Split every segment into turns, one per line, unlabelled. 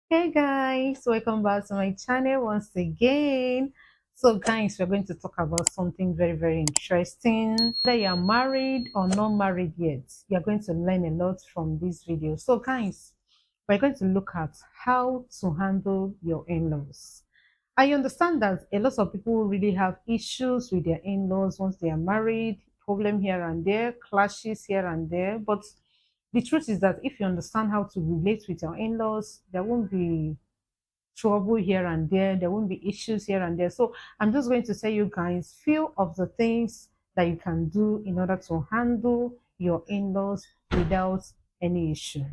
Hey guys, welcome back to my channel once again. So guys, we're going to talk about something very interesting. Whether you are married or not married yet, you're going to learn a lot from this video. So guys, we're going to look at how to handle your in-laws. I understand that a lot of people really have issues with their in-laws once they are married, problem here and there, clashes here and there, but the truth is that if you understand how to relate with your in-laws, there won't be trouble here and there won't be issues here and there. So I'm just going to tell you guys few of the things that you can do in order to handle your in-laws without any issue.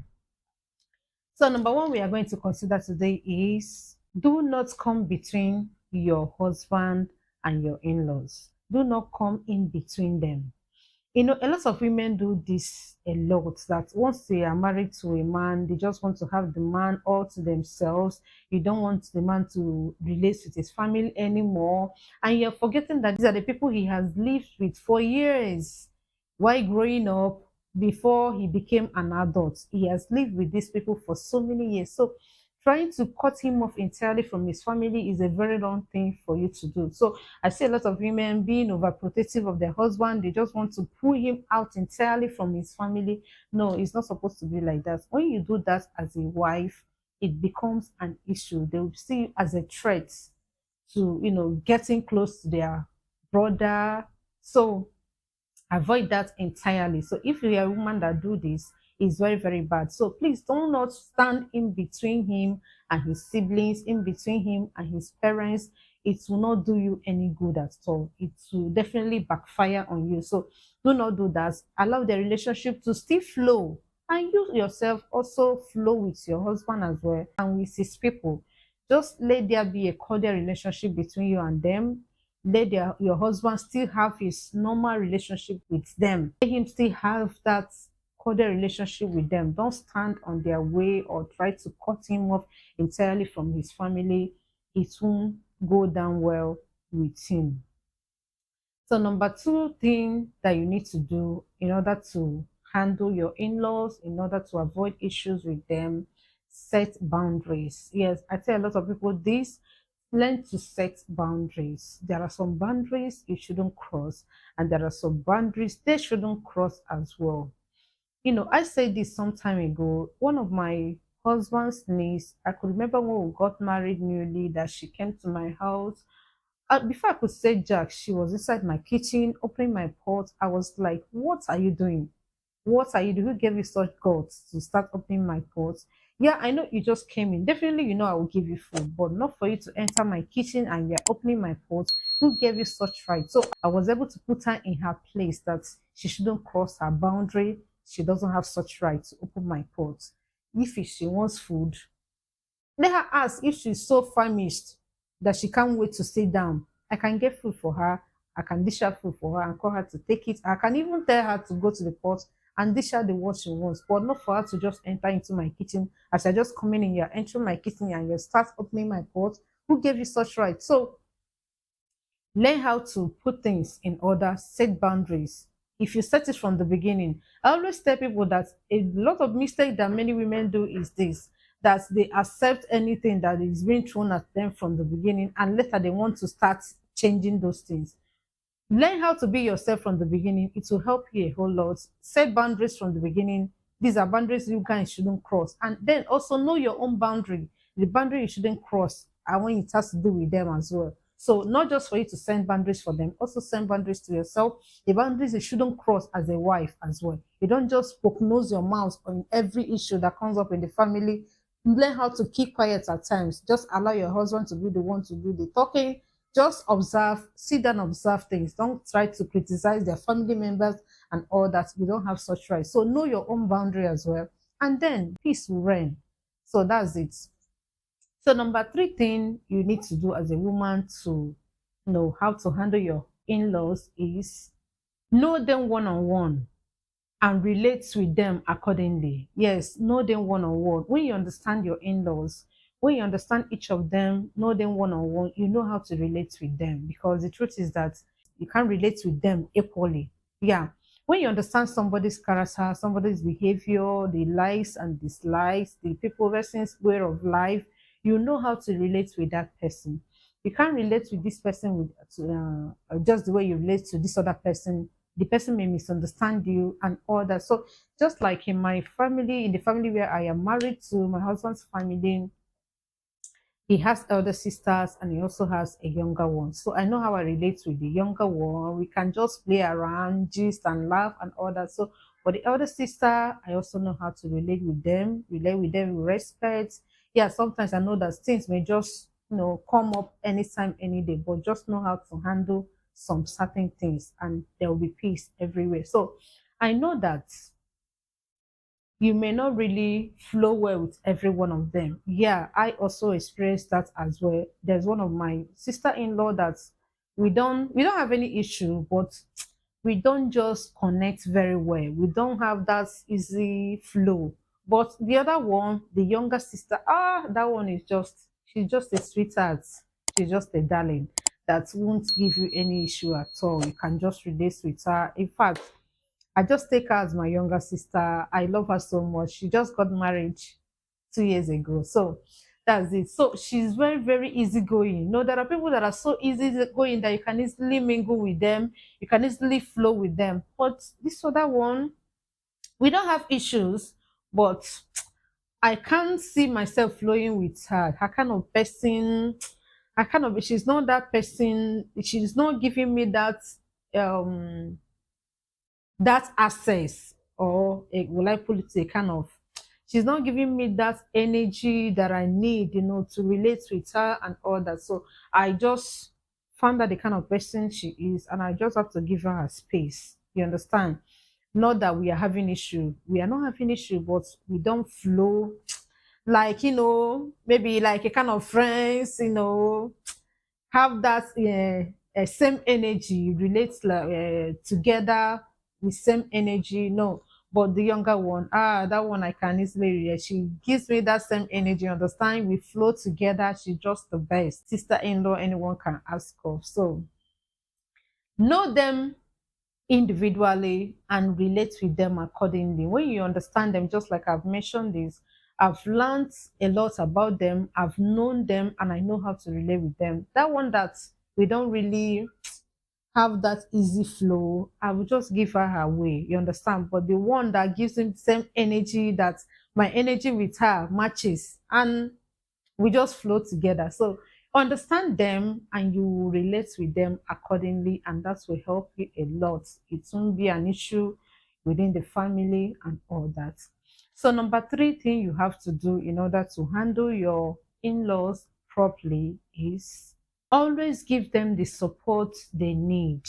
So number one we are going to consider today is do not come between your husband and your in-laws. Do not come in between them. A lot of women do this a lot, that once they are married to a man, they just want to have the man all to themselves. You don't want the man to relate with his family anymore. And you're forgetting that these are the people he has lived with for years. While growing up, before he became an adult, he has lived with these people for so many years. So trying to cut him off entirely from his family is a very wrong thing for you to do. So I see a lot of women being overprotective of their husband. They just want to pull him out entirely from his family. No, it's not supposed to be like that. When you do that as a wife, it becomes an issue. They will see you as a threat to, getting close to their brother. So avoid that entirely. So if you're a woman that do this, it's very bad. So please do not stand in between him and his siblings, in between him and his parents. It will not do you any good at all. It will definitely backfire on you. So do not do that. Allow the relationship to still flow, and you yourself also flow with your husband as well and with his people. Just let there be a cordial relationship between you and them. Let your husband still have his normal relationship with them. Let him still have that cordial relationship with them. Don't stand on their way or try to cut him off entirely from his family. It won't go down well with him. So number two thing that you need to do in order to handle your in-laws, in order to avoid issues with them, set boundaries. Yes, I tell a lot of people this, learn to set boundaries. There are some boundaries you shouldn't cross, and there are some boundaries they shouldn't cross as well. I said this some time ago. One of my husband's niece, I could remember when we got married newly, that she came to my house. Before I could say Jack, she was inside my kitchen opening my pot. I was like, what are you doing? What are you doing? Who gave you such guts to start opening my pot? Yeah, I know you just came in. Definitely, I will give you food, but not for you to enter my kitchen and you're opening my pot. Who gave you such right? So I was able to put her in her place, that she shouldn't cross her boundary. She doesn't have such right to open my pot. If she wants food, let her ask. If she's so famished that she can't wait to sit down, I can get food for her. I can dish her food for her and call her to take it. I can even tell her to go to the pot and dish her the what she wants, but not for her to just enter into my kitchen. As I just come in, you're entering my kitchen and you start opening my pot. Who gave you such right? So learn how to put things in order, set boundaries. If you set it from the beginning, I always tell people that a lot of mistake that many women do is this, that they accept anything that is being thrown at them from the beginning, and later they want to start changing those things. Learn how to be yourself from the beginning. It will help you a whole lot. Set boundaries from the beginning. These are boundaries you guys shouldn't cross. And then also know your own boundary. The boundary you shouldn't cross and when it has to do with them as well. So not just for you to send boundaries for them, also send boundaries to yourself. The boundaries you shouldn't cross as a wife as well. You don't just poke nose your mouth on every issue that comes up in the family. Learn how to keep quiet at times. Just allow your husband to be the one to do the talking. Just observe, sit down, observe things. Don't try to criticize their family members and all that. You don't have such rights. So know your own boundary as well. And then peace will reign. So that's it. So number three thing you need to do as a woman to know how to handle your in-laws is know them one-on-one and relate with them accordingly. Yes, know them one on one. When you understand your in laws, when you understand each of them, know them one on one, you know how to relate with them, because the truth is that you can't relate with them equally. Yeah. When you understand somebody's character, somebody's behavior, the likes and dislikes, the people person's way of life, you know how to relate with that person. You can't relate with this person with just the way you relate to this other person. The person may misunderstand you and all that. So just like in my family, in the family where I am married to, my husband's family, he has elder sisters and he also has a younger one. So I know how I relate with the younger one. We can just play around, gist and laugh and all that. So for the elder sister, I also know how to relate with them with respect. Yeah, sometimes I know that things may just come up anytime, any day, but just know how to handle some certain things and there will be peace everywhere. So I know that you may not really flow well with every one of them. Yeah, I also experienced that as well. There's one of my sister-in-law that we don't have any issue, but we don't just connect very well. We don't have that easy flow. But the other one, the younger sister, that one is just she's just a sweetheart. She's just a darling that won't give you any issue at all. You can just relate with her. In fact, I just take her as my younger sister. I love her so much. She just got married 2 years ago. So that's it. So she's very, very easygoing. There are people that are so easygoing that you can easily mingle with them, you can easily flow with them. But this other one, we don't have issues, but I can't see myself flowing with her. Her kind of person, she's not that person, she's not giving me um that access, or will I put it a kind of, she's not giving me that energy that I need, to relate with her and all that. So I just found out the kind of person she is, and I just have to give her space. You understand? Not that we are having issue. We are not having issue, but we don't flow like, maybe like a kind of friends, have that same energy, relate together with same energy. No, but the younger one, that one I can easily relate. She gives me that same energy. Understand? We flow together. She's just the best sister-in-law anyone can ask of. So know them individually and relate with them accordingly. When you understand them, just like I've mentioned this, I've learned a lot about them, I've known them, and I know how to relate with them. That one that we don't really have that easy flow, I will just give her way. You understand? But the one that gives him same energy that my energy with her matches, and we just flow together. So understand them and you will relate with them accordingly, and that will help you a lot. It won't be an issue within the family and all that. So number three thing you have to do in order to handle your in-laws properly is always give them the support they need.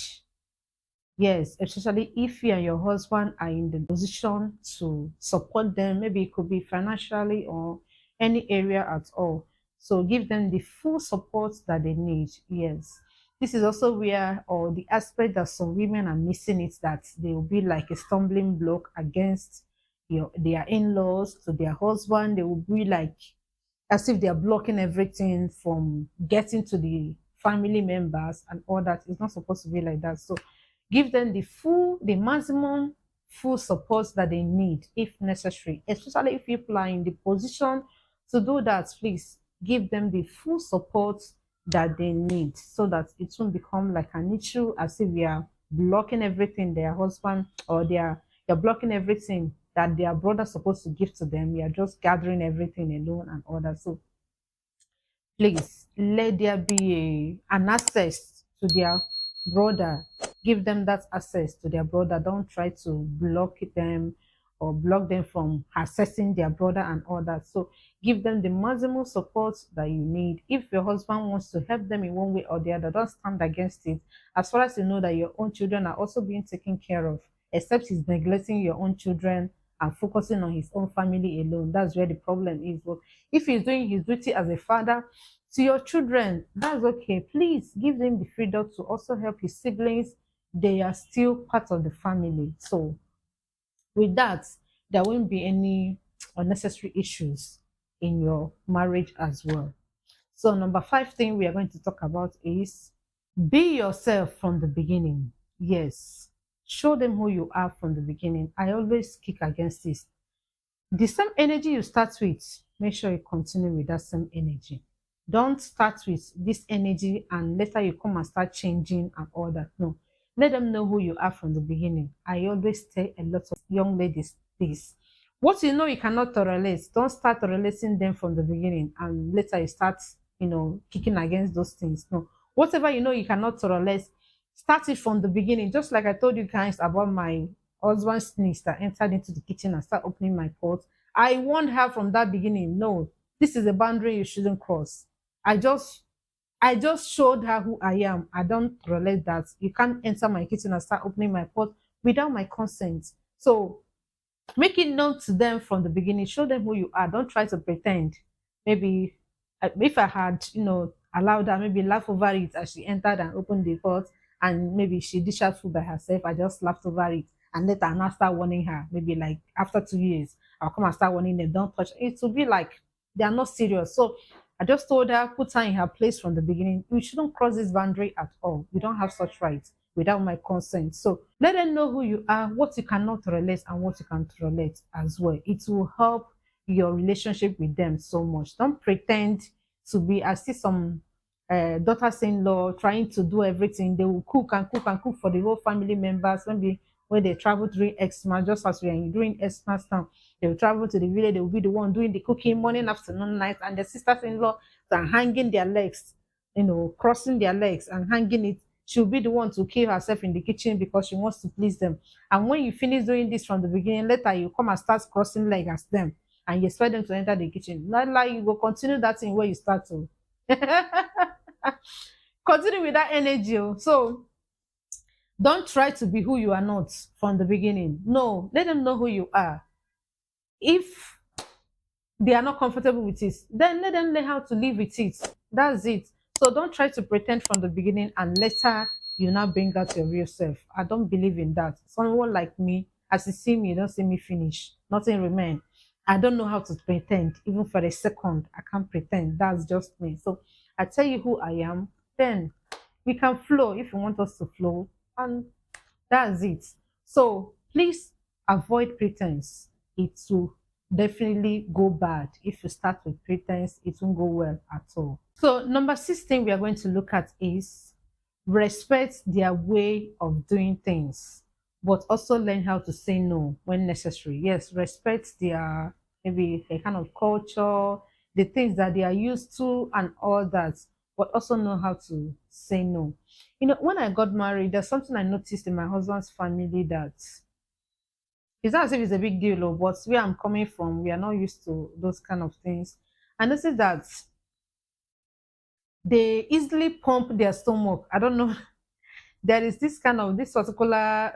Yes, especially if you and your husband are in the position to support them, maybe it could be financially or any area at all. So give them the full support that they need. Yes. This is also where, or the aspect that some women are missing, is that they will be like a stumbling block against their in-laws to their husband. They will be like as if they are blocking everything from getting to the family members and all that. It's not supposed to be like that. So give them the maximum full support that they need if necessary, especially if people are in the position to do that. Please give them the full support that they need so that it won't become like an issue as if we are blocking everything their husband, or they're blocking everything that their brother's supposed to give to them. We are just gathering everything alone and all that. So please let there be an access to their brother. Give them that access to their brother. Don't try to block them or block them from accessing their brother and all that. So give them the maximum support that you need. If your husband wants to help them in one way or the other, don't stand against it. As far as you know that your own children are also being taken care of, except he's neglecting your own children and focusing on his own family alone. That's where the problem is. But if he's doing his duty as a father to your children, that's okay. Please give them the freedom to also help his siblings. They are still part of the family. So with that, there won't be any unnecessary issues in your marriage as well. So number five thing we are going to talk about is be yourself from the beginning. Yes. Show them who you are from the beginning. I always kick against this. The same energy you start with, make sure you continue with that same energy. Don't start with this energy and later you come and start changing and all that. No. Let them know who you are from the beginning. I always tell a lot of young ladies this. What you know you cannot tolerate, don't start tolerating them from the beginning and later you start, kicking against those things. No. Whatever you know you cannot tolerate, start it from the beginning. Just like I told you guys about my husband's niece that entered into the kitchen and started opening my pot. I warned her from that beginning. No, this is a boundary you shouldn't cross. I just I just showed her who I am. I don't relate that. You can't enter my kitchen and start opening my pot without my consent. So make it known to them from the beginning. Show them who you are. Don't try to pretend. Maybe if I had, allowed her, maybe laugh over it as she entered and opened the pot, and maybe she dished out food by herself. I just laughed over it, and later I now start warning her. Maybe like after 2 years, I'll come and start warning them. Don't touch. It will be like they are not serious. So I just told her, put her in her place from the beginning. You shouldn't cross this boundary at all. You don't have such rights without my consent. So let them know who you are, what you cannot relate, and what you can relate as well. It will help your relationship with them so much. Don't pretend to be. I see some daughters-in-law trying to do everything. They will cook and cook and cook for the whole family members. Maybe when they travel during Xmas, just as we are doing Xmas now, they will travel to the village. They will be the one doing the cooking morning, afternoon, night, and the sisters-in-law are hanging their legs, crossing their legs and hanging it. She'll be the one to kill herself in the kitchen because she wants to please them. And when you finish doing this from the beginning, later you come and start crossing legs as them, and you expect them to enter the kitchen. Not like you go continue that thing where you start to. Continue with that energy. So don't try to be who you are not from the beginning. No, let them know who you are. If they are not comfortable with it, then let them learn how to live with it. That's it. So don't try to pretend from the beginning and later you now bring out your real self. I don't believe in that. Someone like me, as you see me, you don't see me finish. Nothing remain. I don't know how to pretend, even for a second. I can't pretend. That's just me. So I tell you who I am, then we can flow if you want us to flow. And that's it. So please avoid pretense. It will definitely go bad. If you start with pretense, it won't go well at all. So number 16 we are going to look at is respect their way of doing things, but also learn how to say no when necessary. Yes, respect their maybe a kind of culture, the things that they are used to and all that, but also know how to say no. When I got married, there's something I noticed in my husband's family that it's not as if it's a big deal, but where I'm coming from, we are not used to those kind of things. And this is that they easily pump their stomach. I don't know. There is this particular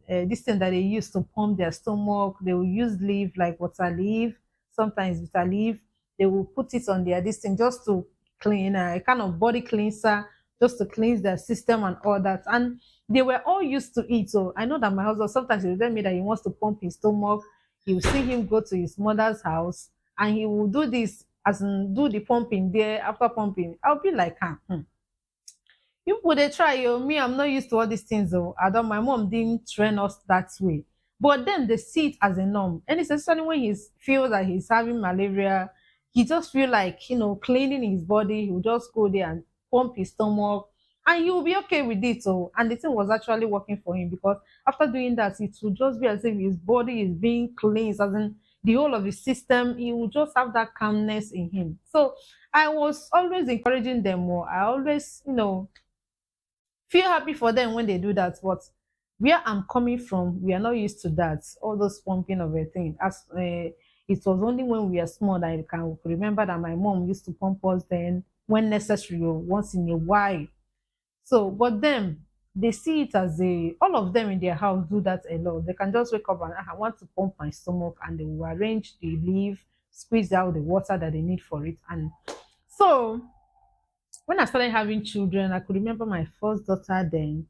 this thing that they use to pump their stomach. They will use leaf like water leaf, sometimes bitter leaf. They will put it on their this thing just to clean a kind of body cleanser, just to cleanse their system and all that. And they were all used to it. So I know that my husband sometimes he will tell me that he wants to pump his stomach. You will see him go to his mother's house and he will do this as in do the pumping there. After pumping, I'll be like, you people dey try oh, me I'm not used to all these things oh. I don't My mom didn't train us that way. But then they see it as a norm. And especially when he feels that he's having malaria, he just feel like cleaning his body, he'll just go there and pump his stomach and you'll be okay with it. Oh. And the thing was actually working for him because after doing that, it will just be as if his body is being cleansed, as in the whole of his system, he will just have that calmness in him. So I was always encouraging them more. I always, feel happy for them when they do that. But where I'm coming from, we are not used to that. All those pumping of a thing. As it was only when we are small that I can remember that my mom used to pump us then when necessary or once in a while. So, but them, they see it as all of them in their house do that a lot. They can just wake up and I want to pump my stomach, and they will arrange the leaf, squeeze out the water that they need for it. And so when I started having children, I could remember my first daughter then.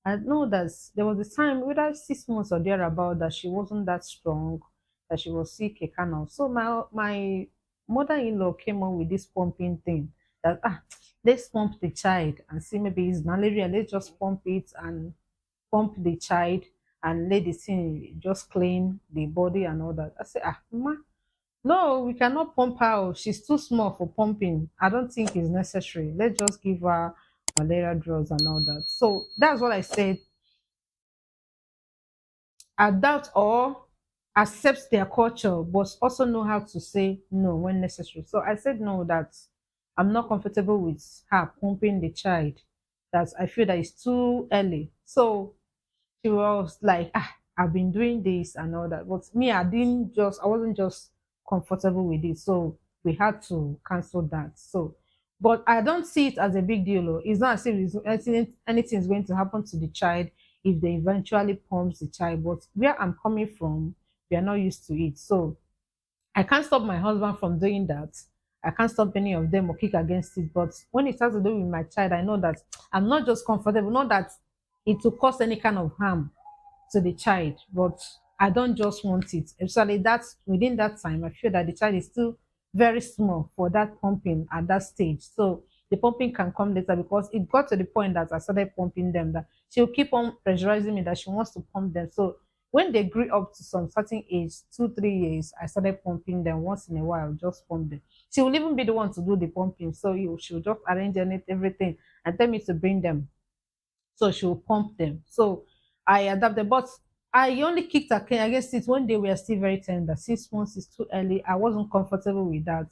I know that there was a time, whether 6 months or thereabout, that she wasn't that strong, that she was sick, a kind of. So my mother-in-law came on with this pumping thing that let's pump the child and see maybe it's malaria. Let's just pump it and pump the child and let the thing just clean the body and all that. I say, ah, ma, no, we cannot pump her. Oh. She's too small for pumping. I don't think it's necessary. Let's just give her malaria drugs and all that. So that's what I said. Adapt or accept their culture, but also know how to say no when necessary. So I said no, that I'm not comfortable with her pumping the child, that I feel that it's too early. So she was like, ah, I've been doing this and all that. But me, I wasn't just comfortable with it. So we had to cancel that. So, but I don't see it as a big deal. Oh. It's not as if anything is going to happen to the child if they eventually pumps the child. But where I'm coming from, we are not used to it. So I can't stop my husband from doing that. I can't stop any of them or kick against it. But when it has to do with my child, I know that I'm not just comfortable, not that it will cause any kind of harm to the child, but I don't just want it. Especially that's within that time, I feel that the child is still very small for that pumping at that stage. So the pumping can come later because it got to the point that I started pumping them that she'll keep on pressurizing me that she wants to pump them. So when they grew up to some certain age, 2, 3 years, I started pumping them once in a while, just pump them. She will even be the one to do the pumping. So she'll just arrange everything and tell me to bring them, so she will pump them. So I adapted, but I only kicked against it when they were still very tender. 6 months is too early. I wasn't comfortable with that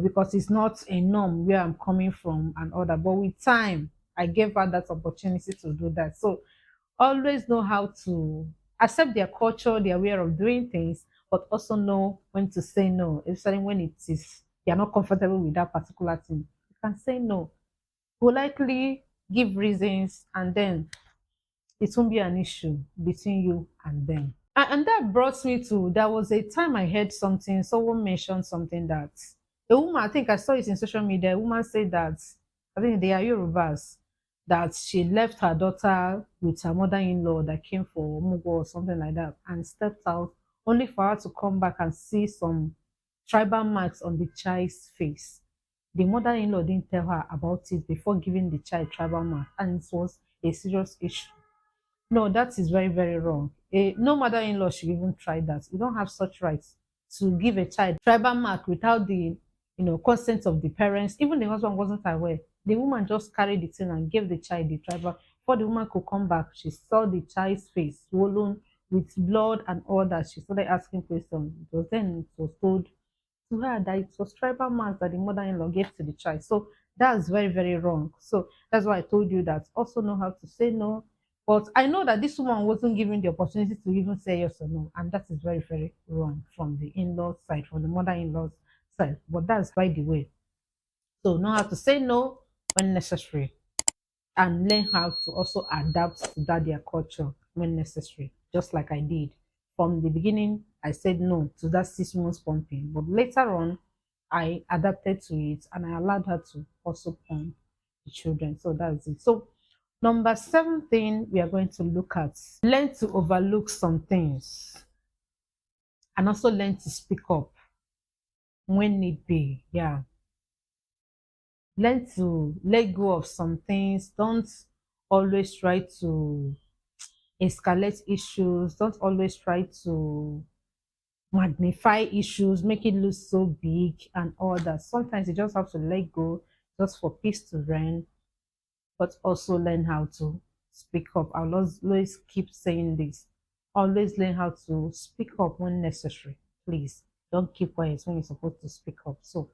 because it's not a norm where I'm coming from and all that. But with time, I gave her that opportunity to do that. So always know how to accept their culture, their way of doing things, but also know when to say no, especially when it is you're not comfortable with that particular thing. You can say no politely, give reasons, and then it won't be an issue between you and them. And that brought me to there was a time I heard something, someone mentioned something that a woman, I think I saw it in social media, a woman said that, I think they are Yorubas, that she left her daughter with her mother-in-law that came for Mugo or something like that and stepped out only for her to come back and see some tribal marks on the child's face. The mother-in-law didn't tell her about it before giving the child tribal mark, and it was a serious issue. No, that is very, very wrong. No mother-in-law should even try that. You don't have such rights to give a child tribal mark without the, consent of the parents. Even the husband wasn't aware. The woman just carried the thing and gave the child the tribal. Before the woman could come back, she saw the child's face swollen with blood and all that. She started asking questions. It was then it was told to her that it was tribal marks that the mother-in-law gave to the child. So that's very, very wrong. So that's why I told you that. Also know how to say no. But I know that this woman wasn't given the opportunity to even say yes or no. And that is very, very wrong from the in-law side, from the mother-in-law's side. But that's by the way. So know how to say no when necessary and learn how to also adapt to that their culture when necessary, just like I did. From the beginning, I said no to that 6 months pumping, but later on, I adapted to it and I allowed her to also pump the children. So that's it. So, number 7 thing we are going to look at, learn to overlook some things and also learn to speak up when need be. Yeah, learn to let go of some things. Don't always try to escalate issues. Don't always try to magnify issues, make it look so big and all that. Sometimes you just have to let go just for peace to reign, but also learn how to speak up. I'll always keep saying this. Always learn how to speak up when necessary. Please don't keep quiet when you're supposed to speak up. So,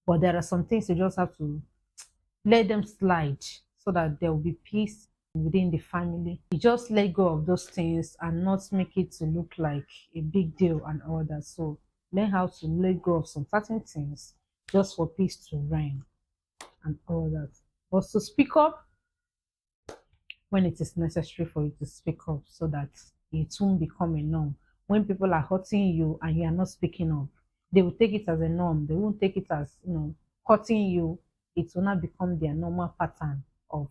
but there are some things you just have to let them slide so that there will be peace within the family. You just let go of those things and not make it to look like a big deal and all that. So learn how to let go of some certain things just for peace to reign and all that. Also speak up when it is necessary for you to speak up so that it won't become a norm. When people are hurting you and you are not speaking up, they will take it as a norm. They won't take it as, hurting you. It will not become their normal pattern of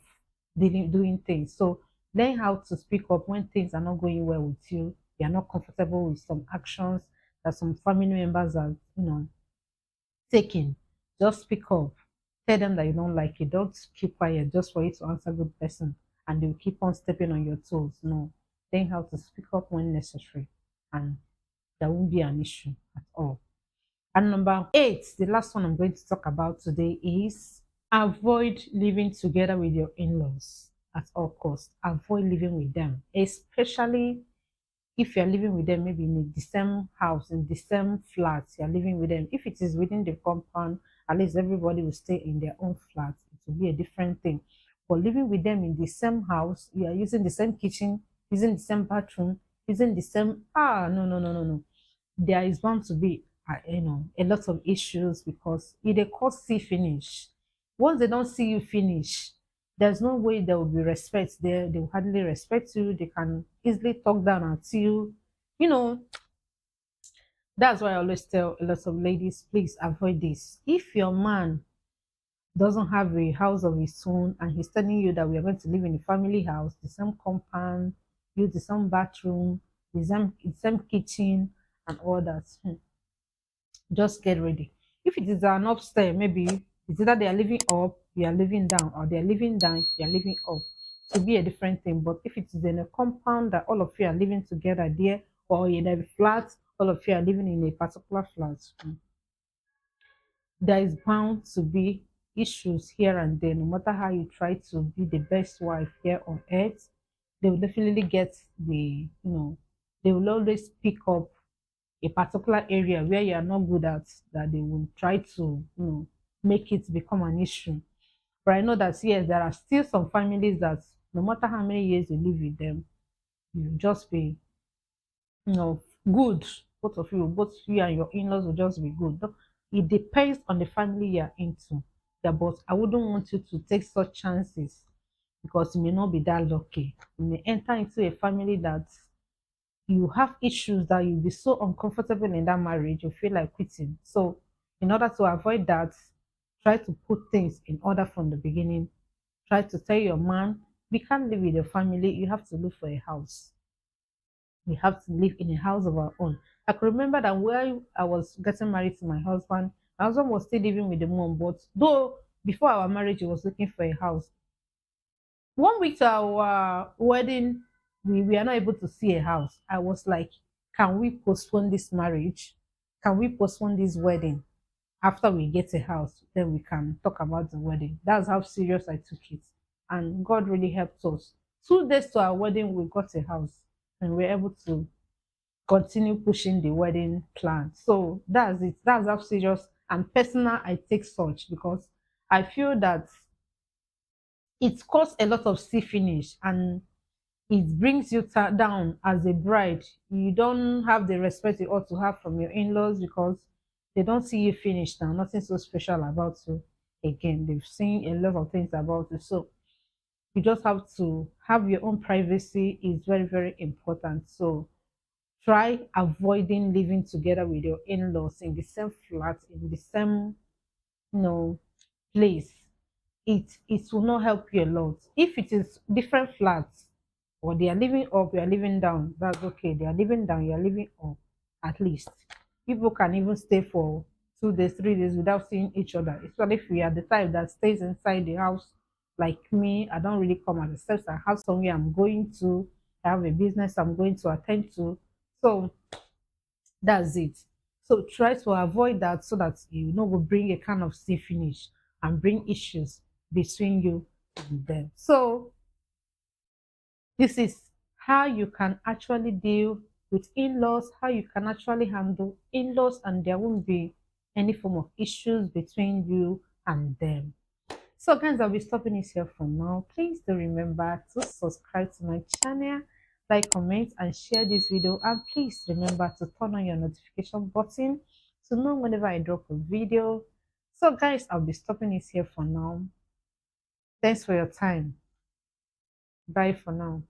doing things. So learn how to speak up when things are not going well with you. You are not comfortable with some actions that some family members are, taking. Just speak up. Tell them that you don't like it. Don't keep quiet just for you to answer good person. and they will keep on stepping on your toes. No, learn how to speak up when necessary, and there won't be an issue at all. And number eight, the last one I'm going to talk about today is avoid living together with your in-laws at all costs. Avoid living with them, especially if you're living with them, maybe in the same house, in the same flat, you're living with them. If it is within the compound, at least everybody will stay in their own flat. It will be a different thing. But living with them in the same house, you are using the same kitchen, using the same bathroom, using the same no. There is bound to be a lot of issues because if they cause see finish. Once they don't see you finish, there's no way there will be respect there. They will hardly respect you. They can easily talk down at you. You know, that's why I always tell a lot of ladies, please avoid this. If your man doesn't have a house of his own and he's telling you that we are going to live in a family house, the same compound, use the same bathroom, the same kitchen, and all that, just get ready. If it is an upstairs, maybe it's either they are living up, you are living down, or they are living down, you are living up. To be a different thing. But if it is in a compound that all of you are living together there, or in a flat, all of you are living in a particular flat, there is bound to be issues here and there. No matter how you try to be the best wife here on earth, they will definitely get they will always pick up a particular area where you are not good at, that they will try to make it become an issue. But I know that yes, there are still some families that no matter how many years you live with them, you just be good. Both you and your in-laws will just be good. It depends on the family you're into. Yeah, but I wouldn't want you to take such chances because you may not be that lucky. You may enter into a family that you have issues that you'll be so uncomfortable in that marriage, you feel like quitting. So, in order to avoid that, try to put things in order from the beginning. Try to tell your man, we can't live with your family, you have to look for a house. We have to live in a house of our own. I could remember that when I was getting married to my husband was still living with the mom, but though before our marriage, he was looking for a house. 1 week to our wedding, we are not able to see a house. I was like, can we postpone this marriage? Can we postpone this wedding? After we get a house, then we can talk about the wedding. That's how serious I took it. And God really helped us. 2 days to our wedding, we got a house and we were able to continue pushing the wedding plan. So that's it. That's how serious and personal I take such, because I feel that it costs a lot of sea finish and it brings you down as a bride. You don't have the respect you ought to have from your in-laws because they don't see you finished now. Nothing so special about you. Again, they've seen a lot of things about you. So you just have to have your own privacy is very, very important. So try avoiding living together with your in-laws in the same flat, in the same, you know, place. It will not help you a lot. If it is different flats, or they are living up, you are living down, that's okay. They are living down, you are living up. At least people can even stay for 2 days, 3 days without seeing each other. Especially if we are the type that stays inside the house, like me. I don't really come out except I have somewhere I'm going to. I have a business I'm going to attend to. So that's it. So try to avoid that so that you know will bring a kind of sea finish and bring issues between you and them. So this is how you can actually deal with in-laws, how you can actually handle in-laws, and there won't be any form of issues between you and them. So guys, I'll be stopping it here for now. Please do remember to subscribe to my channel, like, comment, and share this video. And please remember to turn on your notification button to know whenever I drop a video. So guys, I'll be stopping it here for now. Thanks for your time. Bye for now.